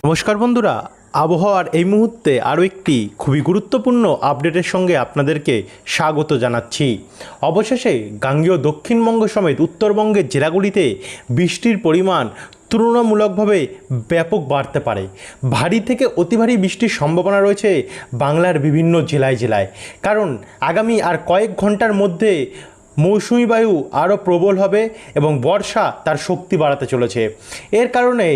নমস্কার বন্ধুরা, আবহাওয়ার এই মুহূর্তে আরও একটি খুবই গুরুত্বপূর্ণ আপডেটের সঙ্গে আপনাদেরকে স্বাগত জানাচ্ছি। অবশেষে গাঙ্গেয় দক্ষিণবঙ্গ সমেত উত্তরবঙ্গের জেলাগুলিতে বৃষ্টির পরিমাণ তুলনামূলকভাবে ব্যাপক বাড়তে পারে। ভারী থেকে অতি ভারী বৃষ্টির সম্ভাবনা রয়েছে বাংলার বিভিন্ন জেলায় জেলায়, কারণ আগামী আর কয়েক ঘন্টার মধ্যে মৌসুমি বায়ু আরও প্রবল হবে এবং বর্ষা তার শক্তি বাড়াতে চলেছে। এর কারণে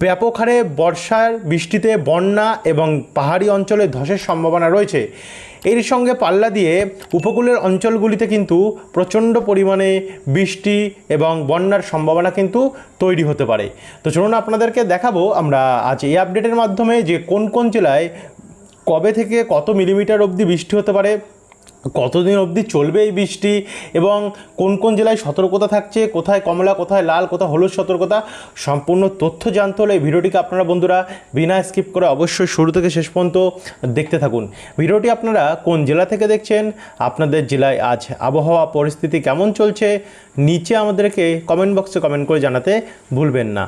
ব্যাপক হারে বর্ষার বৃষ্টিতে বন্যা এবং পাহাড়ি অঞ্চলে ধসের সম্ভাবনা রয়েছে। এর সঙ্গে পাল্লা দিয়ে উপকূলের অঞ্চলগুলিতে কিন্তু প্রচণ্ড পরিমাণে বৃষ্টি এবং বন্যার সম্ভাবনা কিন্তু তৈরি হতে পারে। তো চলুন আপনাদেরকে দেখাবো আমরা আজ এই আপডেটের মাধ্যমে যে কোন কোন জেলায় কবে থেকে কত মিলিমিটার অবধি বৃষ্টি হতে পারে, কতদিন অবধি চলবে এই বৃষ্টি এবং কোন কোন জেলায় সতর্কতা থাকছে, কোথায় কমলা, কোথায় লাল, কোথায় হলুদ সতর্কতা, সম্পূর্ণ তথ্য জানতে হলে এই ভিডিওটিকে আপনারা বন্ধুরা বিনা স্কিপ করে অবশ্যই শুরু থেকে শেষ পর্যন্ত দেখতে থাকুন। ভিডিওটি আপনারা কোন জেলা থেকে দেখছেন, আপনাদের জেলায় আজ আবহাওয়া পরিস্থিতি কেমন চলছে, নিচে আমাদেরকে কমেন্ট বক্সে কমেন্ট করে জানাতে ভুলবেন না।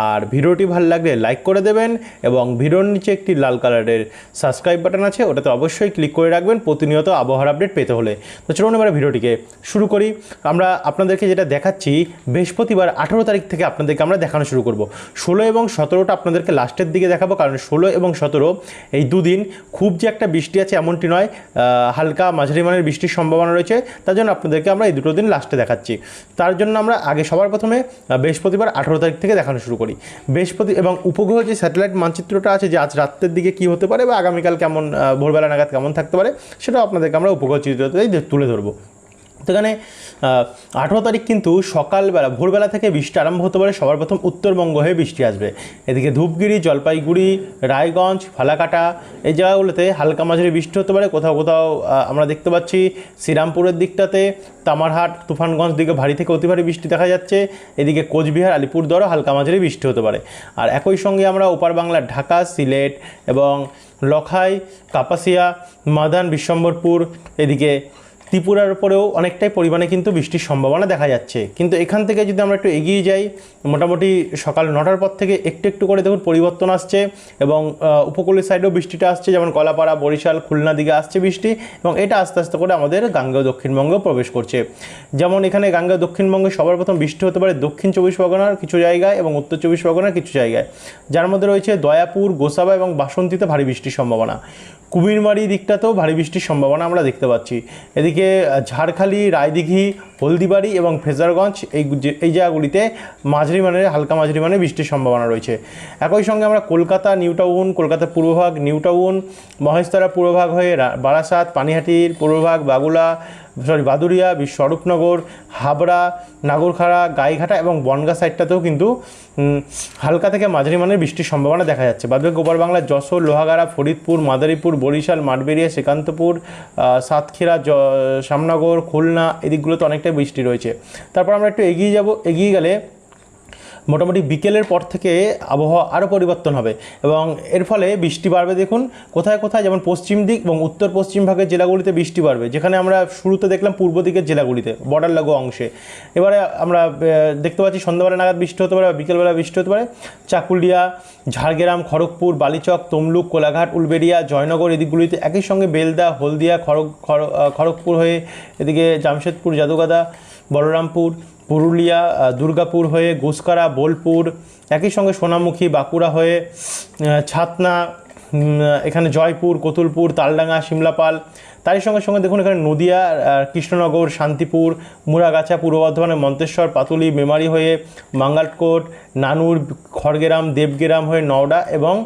আর ভিডিওটি ভালো লাগলে লাইক করে দেবেন এবং ভিডিওর নিচে একটি লাল কালারের সাবস্ক্রাইব বাটন আছে, ওটাতে অবশ্যই ক্লিক করে রাখবেন প্রতিনিয়ত আবহাওয়ার আপডেট পেতে হলে। তো চলুন এবার ভিডিওটিকে শুরু করি। আমরা আপনাদেরকে যেটা দেখাচ্ছি, বৃহস্পতিবার 18 তারিখ থেকে আপনাদেরকে আমরা দেখানো শুরু করব। 16 এবং 17টা আপনাদেরকে লাস্টের দিকে দেখাবো, কারণ 16 এবং 17 এই দুদিন খুব যে একটা বৃষ্টি আছে এমনটি নয়, হালকা মাঝারি মানের বৃষ্টির সম্ভাবনা রয়েছে। তার জন্য আপনাদেরকে আমরা এই দুটো দিন লাস্টে দেখাচ্ছি। তার জন্য আমরা আগে সবার প্রথমে বৃহস্পতিবার 18 তারিখ থেকে দেখানো শুরু করি। বৃহস্পতি এবং উপগ্রহ যে স্যাটেলাইট মানচিত্রটা আছে, যে আজ রাতের দিকে কি হতে পারে বা আগামীকাল কেমন ভোরবেলা নাগাদ কেমন থাকতে পারে, সেটাও আপনাদেরকে আমরা উপগ্রহ চিত্রতেই তুলে ধরবো। তো এখানে 18 তারিখ কিন্তু সকালবেলা ভোরবেলা থেকে বৃষ্টি আরম্ভ হতে পারে। সবার প্রথম উত্তরবঙ্গ হয়ে বৃষ্টি আসবে। এদিকে ধূপগিরি, জলপাইগুড়ি, রায়গঞ্জ, ফালাকাটা এই জায়গাগুলোতে হালকা মাঝারি বৃষ্টি হতে পারে। কোথাও কোথাও আমরা দেখতে পাচ্ছি শ্রীরামপুরের দিকটাতে, তামারহাট, তুফানগঞ্জ দিকে ভারী থেকে অতি ভারী বৃষ্টি দেখা যাচ্ছে। এদিকে কোচবিহার, আলিপুরদুয়ারও হালকা মাঝারি বৃষ্টি হতে পারে। আর একই সঙ্গে আমরা ওপার বাংলার ঢাকা, সিলেট এবং লখাই, কাপাসিয়া, মাদান, বিশ্বম্বরপুর, এদিকে ত্রিপুরার উপরেও অনেকটাই পরিমাণে কিন্তু বৃষ্টির সম্ভাবনা দেখা যাচ্ছে। কিন্তু এখান থেকে যদি আমরা একটু এগিয়ে যাই, মোটামুটি সকাল 9টার পর থেকে একটু একটু করে দেখুন পরিবর্তন আসছে এবং উপকূলের সাইডেও বৃষ্টিটা আসছে, যেমন কলাপাড়া, বরিশাল, খুলনা দিকে আসছে বৃষ্টি এবং এটা আস্তে আস্তে করে আমাদের গাঙ্গেয় দক্ষিণবঙ্গেও প্রবেশ করছে। যেমন এখানে গাঙ্গেয় দক্ষিণবঙ্গে সবার প্রথম বৃষ্টি হতে পারে দক্ষিণ 24 পরগনার কিছু জায়গায় এবং উত্তর 24 পরগনার কিছু জায়গায়, যার মধ্যে রয়েছে দয়াপুর, গোসাবা এবং বাসন্তীতে ভারী বৃষ্টির সম্ভাবনা। কুমিরমারি দিকটাতেও ভারী বৃষ্টির সম্ভাবনা আমরা দেখতে পাচ্ছি। এদিকে ঝাড়খালি, রায়দিঘি, হলদিবাড়ি এবং ফ্রেজারগঞ্জ এই জায়গাগুলিতে মাঝারি মানের, হালকা মাঝারি মানের বৃষ্টির সম্ভাবনা রয়েছে। একই সঙ্গে আমরা কলকাতা নিউ টাউন, কলকাতার পূর্বভাগ নিউ টাউন, মহেশতলা পূর্বভাগ হয়ে বারাসাত, পানিহাটির পূর্বভাগ, বাদুরিয়া, স্বরূপনগর, হাবড়া, নাগরখাড়া, গাইঘাটা এবং বনগাঁ সাইডটাতেও কিন্তু হালকা থেকে মাঝারি মানের বৃষ্টির সম্ভাবনা দেখা যাচ্ছে। বাদবাকি ওপার বাংলার যশোর, লোহাগাড়া, ফরিদপুর, মাদারীপুর, বরিশাল, মাঠবেড়িয়া, শ্রীকান্তপুর, সাতক্ষীরা, শ্যামনগর, খুলনা এদিকগুলোতে অনেকটাই বৃষ্টি রয়েছে। তারপর আমরা একটু এগিয়ে গেলে মোটামুটি বিকেলের পর থেকে আবহাওয়া আরও পরিবর্তন হবে এবং এর ফলে বৃষ্টি বাড়বে। দেখুন কোথায় কোথায়, যেমন পশ্চিম দিক এবং উত্তর পশ্চিম ভাগের জেলাগুলিতে বৃষ্টি বাড়বে, যেখানে আমরা শুরুতে দেখলাম পূর্ব দিকের জেলাগুলিতে বর্ডার লাগু অংশে। এবারে আমরা দেখতে পাচ্ছি সন্ধ্যাবেলা নাগাদ বৃষ্টি হতে পারে বা বিকেলবেলা বৃষ্টি হতে পারে চাকুলিয়া, ঝাড়গ্রাম, খড়গপুর, বালিচক, তমলুক, কোলাঘাট, উলবেড়িয়া, জয়নগর এদিকগুলিতে, একই সঙ্গে বেলদা, হলদিয়া, খড়গপুর হয়ে এদিকে জামশেদপুর, জাদুগাদা, বলরামপুর, পুরুলিয়া, দুর্গাপুর হয়ে গুসকারা, বোলপুর, একই সঙ্গে সোনামুখী, বাঁকুড়া হয়ে ছাতনা, এখানে জয়পুর, কতুলপুর, তালডাঙ্গা, শিমলাপাল। তারই সঙ্গে সঙ্গে দেখুন এখানে নদিয়া, কৃষ্ণনগর, শান্তিপুর, মুরাগাছা, পূর্ব বর্ধমানের মন্তেশ্বর, পাতুলি, মেমারি হয়ে মাঙ্গালকোট, নানুর, খড়গ্রাম, দেবগ্রাম হয়ে নওডা এবং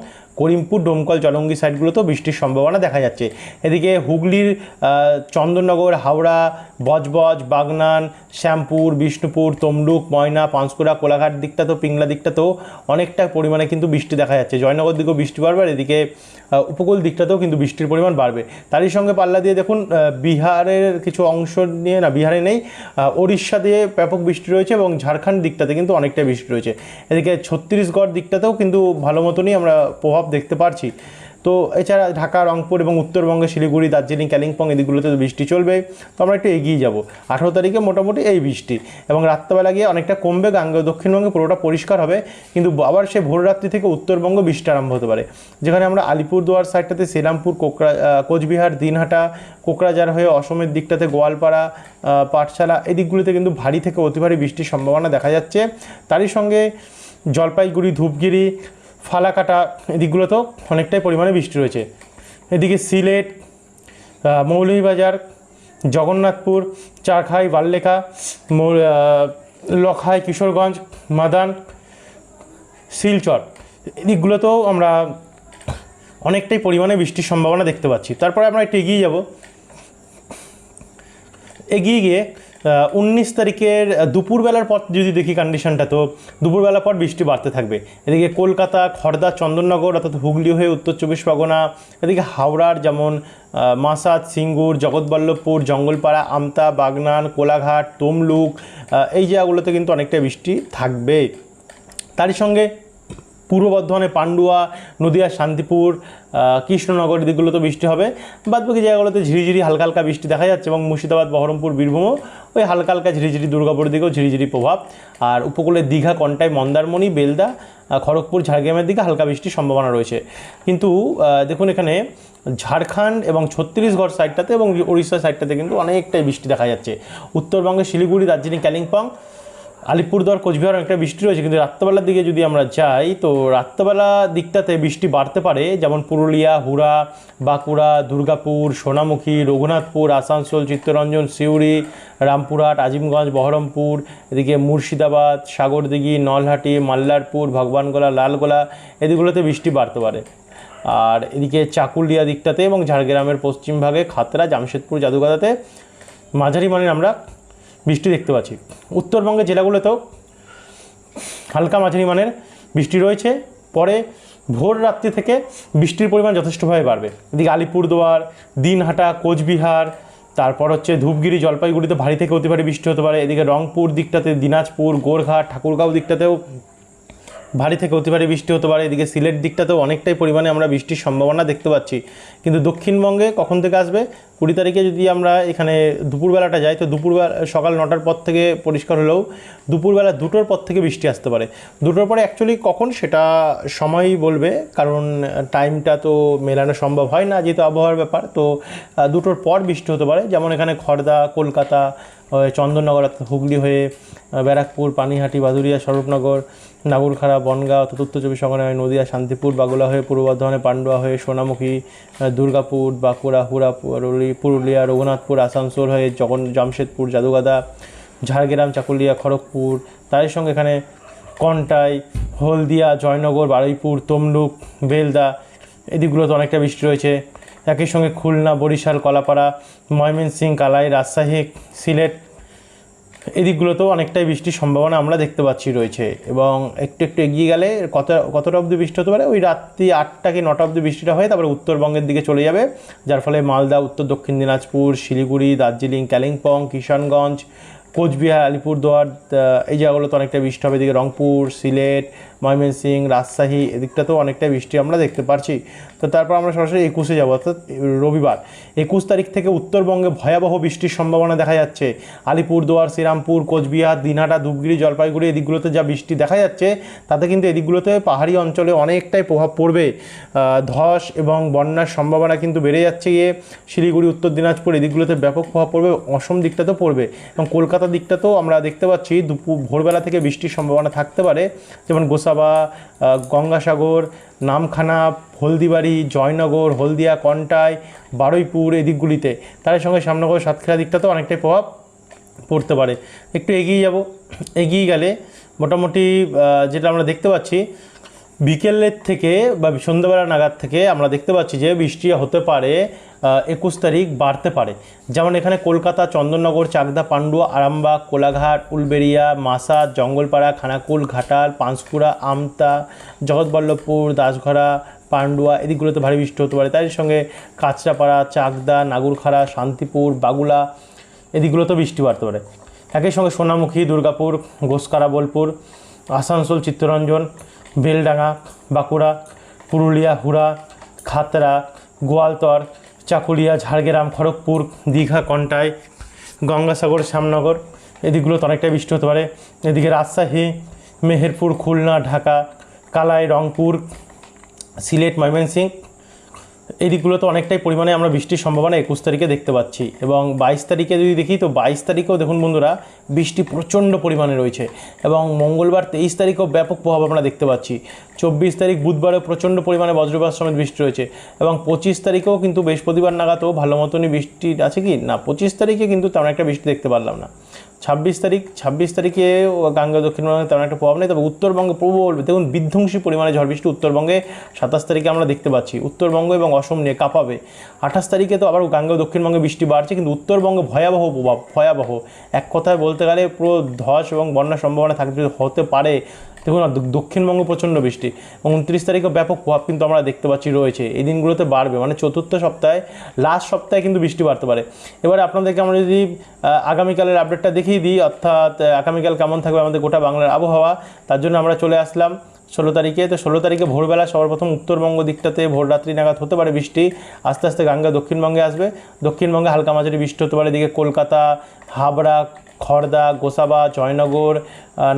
করিমপুর, ডোমকল, জলঙ্গি সাইডগুলোতেও বৃষ্টির সম্ভাবনা দেখা যাচ্ছে। এদিকে হুগলির চন্দননগর, হাওড়া, বজবজ, বাগনান, শ্যামপুর, বিষ্ণুপুর, তমলুক, ময়না, পাঁশকুড়া, কোলাঘাট দিকটাতেও, পিংলা দিকটাতেও অনেকটা পরিমাণে কিন্তু বৃষ্টি দেখা যাচ্ছে। জয়নগর দিকেও বৃষ্টি বাড়বে, আর এদিকে উপকূল দিকটাতেও কিন্তু বৃষ্টির পরিমাণ বাড়বে। তারই সঙ্গে পাল্লা দিয়ে দেখুন বিহারের কিছু অংশ নিয়ে, না বিহারে নেই, ওড়িশা দিয়ে ব্যাপক বৃষ্টি রয়েছে এবং ঝাড়খণ্ড দিকটাতে কিন্তু অনেকটাই বৃষ্টি রয়েছে। এদিকে ছত্তিশগড় দিকটাতেও কিন্তু ভালো মতনই আমরা প্রভাব দেখতে পারছি। তো এছাড়া ঢাকা, রংপুর এবং উত্তরবঙ্গে শিলিগুড়ি, দার্জিলিং, কালিম্পং এদিকগুলোতে তো বৃষ্টি চলবে। তো আমরা একটু এগিয়ে যাব। 18 তারিখে মোটামুটি এই বৃষ্টি, এবং রাত্রেবেলা গিয়ে অনেকটা কমবে, গাঙ্গেয় দক্ষিণবঙ্গে পুরোটা পরিষ্কার হবে, কিন্তু আবার সে ভোররাত্রি থেকে উত্তরবঙ্গ বৃষ্টি আরম্ভ হতে পারে, যেখানে আমরা আলিপুরদুয়ার সাইডটাতে, শ্রীরামপুর, কোচবিহার, দিনহাটা, কোকরাঝার হয়ে অসমের দিকটাতে গোয়ালপাড়া, পাঠশালা এই দিকগুলিতে কিন্তু ভারী থেকে অতি ভারী বৃষ্টির সম্ভাবনা দেখা যাচ্ছে। তারই সঙ্গে জলপাইগুড়ি, ধূপগিরি, ফালাকাটা এদিকগুলোতেও অনেকটাই পরিমাণে বৃষ্টি রয়েছে। এদিকে সিলেট, মৌলভীবাজার, জগন্নাথপুর, চারখাই, বাল্লেখা, লখাই, কিশোরগঞ্জ, মাদান, শিলচর এদিকগুলোতেও আমরা অনেকটাই পরিমাণে বৃষ্টির সম্ভাবনা দেখতে পাচ্ছি। তারপরে আমরা একটু এগিয়ে যাব। এগিয়ে গিয়ে 19 তারিখের দুপুরবেলার পর যদি দেখি কন্ডিশনটা, তো দুপুরবেলার পর বৃষ্টি বাড়তে থাকবে। এদিকে কলকাতা, খড়দা, চন্দননগর অর্থাৎ হুগলি হয়ে উত্তর 24 পরগনা, এদিকে হাওড়ার যেমন মাসাদ, সিঙ্গুর, জগৎবল্লভপুর, জঙ্গলপাড়া, আমতা, বাগনান, কোলাঘাট, তমলুক এই জায়গাগুলোতে কিন্তু অনেকটা বৃষ্টি থাকবে। তারই সঙ্গে পূর্ব বর্ধমানে পান্ডুয়া, নদিয়া, শান্তিপুর, কৃষ্ণনগর এদিকগুলো তো বৃষ্টি হবে। বাদবাকি জায়গাগুলোতে ঝিরিঝিরি হালকা হালকা বৃষ্টি দেখা যাচ্ছে, এবং মুর্শিদাবাদ, বহরমপুর, বীরভূমও ওই হালকা হালকা ঝিরিঝিরি, দুর্গাপুরের দিকেও ঝিরিঝিরি প্রভাব। আর উপকূলের দীঘা, কন্টাই, মন্দারমণি, বেলদা, খড়গপুর, ঝাড়গ্রামের দিকে হালকা বৃষ্টির সম্ভাবনা রয়েছে। কিন্তু দেখুন এখানে ঝাড়খণ্ড এবং ছত্তিশগড় সাইডটাতে এবং উড়িষ্যা সাইডটাতে কিন্তু অনেকটাই বৃষ্টি দেখা যাচ্ছে। উত্তরবঙ্গে শিলিগুড়ি, দার্জিলিং, কালিম্পং, আলিপুরদুয়ার, কোচবিহার অনেকটা বৃষ্টি রয়েছে। কিন্তু রাত্রেবেলার দিকে যদি আমরা যাই, তো রাত্রেবেলা দিকটাতে বৃষ্টি বাড়তে পারে, যেমন পুরুলিয়া, হুড়া, বাঁকুড়া, দুর্গাপুর, সোনামুখী, রঘুনাথপুর, আসানসোল, চিত্তরঞ্জন, সিউড়ি, রামপুরহাট, আজিমগঞ্জ, বহরমপুর, এদিকে মুর্শিদাবাদ, সাগরদিঘি, নলহাটি, মাল্লারপুর, ভগবানগোলা, লালগোলা এদিকগুলোতে বৃষ্টি বাড়তে পারে। আর এদিকে চাকুলিয়া দিকটাতে এবং ঝাড়গ্রামের পশ্চিম ভাগে খাতড়া, জামশেদপুর, জাদুগাদাতে মাঝারি মানের আমরা বৃষ্টি দেখতে পাচ্ছি। উত্তরবঙ্গের জেলাগুলোতেও হালকা মাঝারি মানের বৃষ্টি রয়েছে। পরে ভোর রাত্রি থেকে বৃষ্টির পরিমাণ যথেষ্টভাবে বাড়বে। এদিকে আলিপুরদুয়ার, দিনহাটা, কোচবিহার, তারপর হচ্ছে ধূপগিরি, জলপাইগুড়িতে ভারী থেকে অতি ভারী বৃষ্টি হতে পারে। এদিকে রংপুর দিকটাতে, দিনাজপুর, গোরঘাট, ঠাকুরগাঁও দিকটাতেও ভারী থেকে অতি ভারী বৃষ্টি হতে পারে। এদিকে সিলেট দিকটাতেও অনেকটাই পরিমাণে আমরা বৃষ্টির সম্ভাবনা দেখতে পাচ্ছি। কিন্তু দক্ষিণবঙ্গে কখন থেকে আসবে? 20 তারিখে যদি আমরা এখানে দুপুরবেলাটা যাই, তো দুপুরবেলা সকাল 9টার পর থেকে পরিষ্কার হলেও দুপুরবেলা 2টোর পর থেকে বৃষ্টি আসতে পারে। 2টোর পরে অ্যাকচুয়ালি কখন সেটা সময়ই বলবে, কারণ টাইমটা তো মেলানো সম্ভব হয় না যেহেতু আবহাওয়ার ব্যাপার। তো 2টোর পর বৃষ্টি হতে পারে, যেমন এখানে খড়দা, কলকাতা, চন্দননগর অর্থাৎ হুগলি হয়ে ব্যারাকপুর, পানিহাটি, বাদুরিয়া, স্বরূপনগর, নাগরখাড়া, বনগাঁ অর্থাৎ উত্তর 24 পরগনা হয়ে নদিয়া, শান্তিপুর, বাগুলা হয়ে পূর্ব বর্ধমানে, পান্ডুয়া হয়ে সোনামুখী, দুর্গাপুর, বাঁকুড়া, হুড়া, পুরুলিয়া, রঘুনাথপুর, আসানসোল হয়ে জামশেদপুর, জাদুগাদা, ঝাড়গ্রাম, চাকুলিয়া, খড়গপুর, তার সঙ্গে এখানে কন্টাই, হলদিয়া, জয়নগর, বারুইপুর, তমলুক, বেলদা এদিকগুলোতে অনেকটা বৃষ্টি রয়েছে। একই সঙ্গে খুলনা, বরিশাল, কলাপাড়া, ময়মনসিংহ, কালাই, রাজশাহী, সিলেট এদিকগুলোতেও অনেকটাই বৃষ্টির সম্ভাবনা আমরা দেখতে পাচ্ছি রয়েছে। এবং একটু একটু এগিয়ে গেলে কতটা অবধি বৃষ্টি হতে পারে, ওই রাত্রি 8টা কি 9টা অবধি বৃষ্টিটা হয়ে তারপরে উত্তরবঙ্গের দিকে চলে যাবে, যার ফলে মালদা, উত্তর দক্ষিণ দিনাজপুর, শিলিগুড়ি, দার্জিলিং, কালিম্পং, কিষানগঞ্জ, কোচবিহার, আলিপুরদুয়ার এই জায়গাগুলোতে অনেকটা বৃষ্টি হবে। এদিকে রংপুর, সিলেট, ময়মনসিংহ, রাজশাহী এদিকটাতেও অনেকটা বৃষ্টি আমরা দেখতে পাচ্ছি। তো তারপর আমরা সরাসরি 21-এ যাবো, অর্থাৎ রবিবার 21 তারিখ থেকে উত্তরবঙ্গে ভয়াবহ বৃষ্টির সম্ভাবনা দেখা যাচ্ছে। আলিপুরদুয়ার, শ্রীরামপুর, কোচবিহার, দিনহাটা, ধূপগিরি, জলপাইগুড়ি এদিকগুলোতে যা বৃষ্টি দেখা যাচ্ছে, তাতে কিন্তু এদিকগুলোতে পাহাড়ি অঞ্চলে অনেকটাই প্রভাব পড়বে। ধস এবং বন্যার সম্ভাবনা কিন্তু বেড়ে যাচ্ছে। গিয়ে শিলিগুড়ি, উত্তর দিনাজপুর এদিকগুলোতে ব্যাপক প্রভাব পড়বে, অসম দিকটাতেও পড়বে, এবং কলকাতা দিকটাতেও আমরা দেখতে পাচ্ছি ভোরবেলা থেকে বৃষ্টির সম্ভাবনা থাকতে পারে, যেমন গোসাবা, গঙ্গাসাগর, নামখানা, হলদিবাড়ি, জয়নগর, হলদিয়া, কন্টাই, বারুইপুর এদিকগুলিতে, তার সঙ্গে শ্যামনগর, সাতক্ষীরা দিকটাতেও অনেকটাই প্রভাব পড়তে পারে। একটু এগিয়ে যাব, এগিয়ে গেলে মোটামুটি যেটা আমরা দেখতে পাচ্ছি বিকেলের থেকে বা সন্ধ্যাবেলা নাগাদ থেকে আমরা দেখতে পাচ্ছি যে বৃষ্টি হতে পারে 21 তারিখ বাড়তে পারে। যেমন এখানে কলকাতা, চন্দননগর, চাকদা, পান্ডুয়া, আরামবাগ, কোলাঘাট, উলবেড়িয়া, মাসাদ, জঙ্গলপাড়া, খানাকুল, ঘাটাল, পাঁশকুড়া, আমতা, জগৎবল্লভপুর, দাসঘরা, পান্ডুয়া এদিকগুলোতে ভারী বৃষ্টি হতে পারে। তার সঙ্গে কাঁচরাপাড়া, চাকদা, নাগরখাড়া, শান্তিপুর, বাগুলা এদিকগুলোতেও বৃষ্টি বাড়তে পারে। একই সঙ্গে সোনামুখী, দুর্গাপুর, ঘোষকারা, বোলপুর, আসানসোল, চিত্তরঞ্জন, বেলডাঙ্গা, বাঁকুড়া, পুরুলিয়া, হুড়া, খাতড়া, গোয়ালতর, চাকুলিয়া, ঝাড়গ্রাম, খড়গপুর, দীঘা, কন্টাই, গঙ্গাসাগর, শ্যামনগর এদিকগুলোতে অনেকটাই বৃষ্টি হতে পারে। এদিকে রাজশাহী, মেহেরপুর, খুলনা, ঢাকা, কালাই, রংপুর, সিলেট, ময়মনসিংহ এই দিকগুলোতে অনেকটাই পরিমাণে আমরা বৃষ্টির সম্ভাবনা 21 তারিখে দেখতে পাচ্ছি। এবং 22 তারিখে যদি দেখি তো 22 তারিখেও দেখুন বন্ধুরা বৃষ্টি প্রচণ্ড পরিমাণে রয়েছে। এবং মঙ্গলবার 23 তারিখেও ব্যাপক প্রভাব আমরা দেখতে পাচ্ছি। 24 তারিখ বুধবারেও প্রচণ্ড পরিমাণে বজ্রপাত সমেত বৃষ্টি রয়েছে। এবং 25 তারিখেও কিন্তু বৃহস্পতিবার নাগাদও ভালো মতনই বৃষ্টি আছে কি না, 25 তারিখে কিন্তু তেমন একটা বৃষ্টি দেখতে পারলাম না। 26 তারিখে গাঙ্গেয় দক্ষিণবঙ্গে তেমন একটা প্রভাব নেই, তবে উত্তরবঙ্গে প্রবল দেখুন বিধ্বংসী পরিমাণে ঝড় বৃষ্টি উত্তরবঙ্গে 27 তারিখে আমরা দেখতে পাচ্ছি। উত্তরবঙ্গ এবং অসম নিয়ে কাঁপাবে। 28 তারিখে তো আবার গাঙ্গেয় দক্ষিণবঙ্গে বৃষ্টি বাড়ছে, কিন্তু উত্তরবঙ্গে ভয়াবহ প্রভাব, ভয়াবহ এক কথায় বলতে গেলে পুরো ধস এবং বন্যার সম্ভাবনা থাকতে হতে পারে। দেখুন দক্ষিণবঙ্গে প্রচণ্ড বৃষ্টি। 29 তারিখে ব্যাপক প্রভাব কিন্তু আমরা দেখতে পাচ্ছি রয়েছে। এই দিনগুলোতে বাড়বে, মানে চতুর্থ সপ্তাহে লাস্ট সপ্তাহে কিন্তু বৃষ্টি বাড়তে পারে। এবারে আপনাদেরকে আমরা যদি আগামীকালের আপডেটটা দেখিয়ে দিই, অর্থাৎ আগামীকাল কেমন থাকবে আমাদের গোটা বাংলার আবহাওয়া, তার জন্য আমরা চলে আসলাম 16 তারিখে। তো 16 তারিখে ভোরবেলা সবার প্রথম উত্তরবঙ্গ দিকটাতে ভোর রাত্রি নাগাদ হতে পারে বৃষ্টি, আস্তে আস্তে গাঙ্গেয় দক্ষিণবঙ্গে আসবে। দক্ষিণবঙ্গে হালকা মাঝারি বৃষ্টি হতে পারে। এদিকে কলকাতা, হাবড়া, খড়দা, গোসাবা, জয়নগর,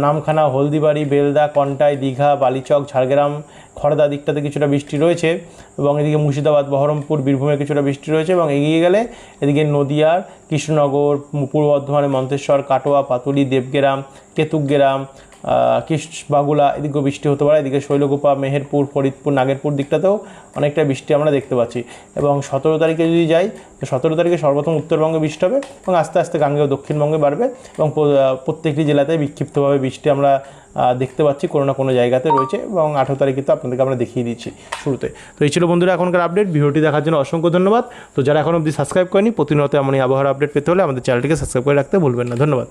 নামখানা, হলদিবাড়ি, বেলদা, কন্টাই, দীঘা, বালিচক, ঝাড়গ্রাম, খড়দা দিকটাতে কিছুটা বৃষ্টি রয়েছে। এবং এদিকে মুর্শিদাবাদ, বহরমপুর, বীরভূমে কিছুটা বৃষ্টি রয়েছে। এবং এগিয়ে গেলে এদিকে নদিয়ার, কৃষ্ণনগর, পূর্ব বর্ধমানের মন্তেশ্বর, কাটোয়া, পাতুলি, দেবগ্রাম, কেতুগ্রাম, বাগুলা এদিকেও বৃষ্টি হতে পারে। এদিকে শৈলকুপা, মেহেরপুর, ফরিদপুর, নাগেরপুর দিকটাতেও অনেকটা বৃষ্টি আমরা দেখতে পাচ্ছি। এবং 17 তারিখে যদি যাই তো 17 তারিখে সর্বপ্রথম উত্তরবঙ্গে বৃষ্টি হবে এবং আস্তে আস্তে গাঙ্গেয় দক্ষিণবঙ্গে বাড়বে। এবং প্রত্যেকটি জেলাতে বিক্ষিপ্তভাবে বৃষ্টি আমরা দেখতে পাচ্ছি, কোনো না কোনো জায়গাতে রয়েছে। এবং 18 তারিখে তো আপনাদেরকে আমরা দেখিয়ে দিচ্ছি শুরুতে। তো এই ছিল বন্ধুরা এখনকার আপডেট। ভিডিওটি দেখার জন্য অসংখ্য ধন্যবাদ। তো যারা এখন অবধি সাবস্ক্রাইব করেনি, প্রতিনিয়ত এমনই আবহাওয়ার আপডেট পেতে হলে আমাদের চ্যানেলটিকে সাবস্ক্রাইব করে রাখতে ভুলবেন না। ধন্যবাদ।